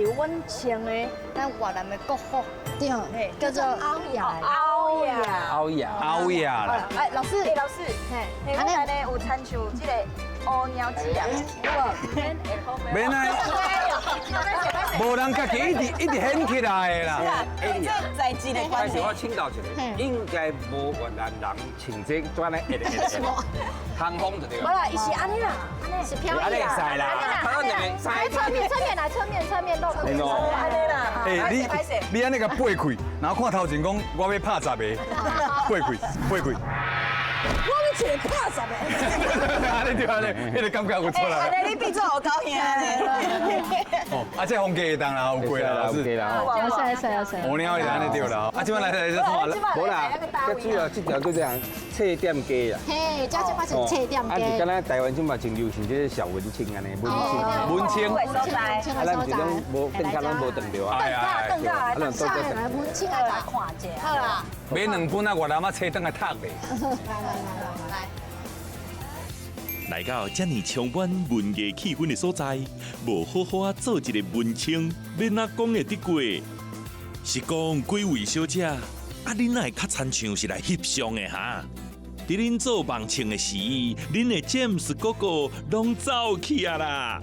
是阮穿的咱越南的国服，对，叫做凹雅。凹雅啦。哎，老师，老师，嘿，我内呢有参像这个乌鸟鸡啊，免啊，无人家己一直掀起来的啦。这在地的关系但是。我请教一下，应该无越南人穿这转来通风就对了。无啦，伊是安尼啦，是飘安尼逸会使啦，他两个来侧面，侧面露。安尼啦，哎，你安尼个背开，然后看头前讲我要拍10个，背开。我们一个拍十个，安尼对安尼，迄个感觉有出来。安尼你变做好高兴安尼。哦，啊，这风格会当啦，有过啦，老师。有。五鸟会安尼对啦。啊，即摆来这看啦。无啦，这主要这条叫做册店鸡啦。嘿，叫这把是册店啊，就街敢。若台湾即嘛真流行这小文青安尼，文青。文青。啊，咱是拢无更加拢无长着啊。更加来，咱上来文青来打。看者。好啦，买2本啊，越南啊，车灯来读咧。来到这么充满文艺气氛的所在，无好好啊做一个文青，要哪讲会得过？是讲几位小姐，啊，恁哪会较亲像是来翕相的哈？伫恁做梦青的时，恁的 James 哥哥拢走去啊啦！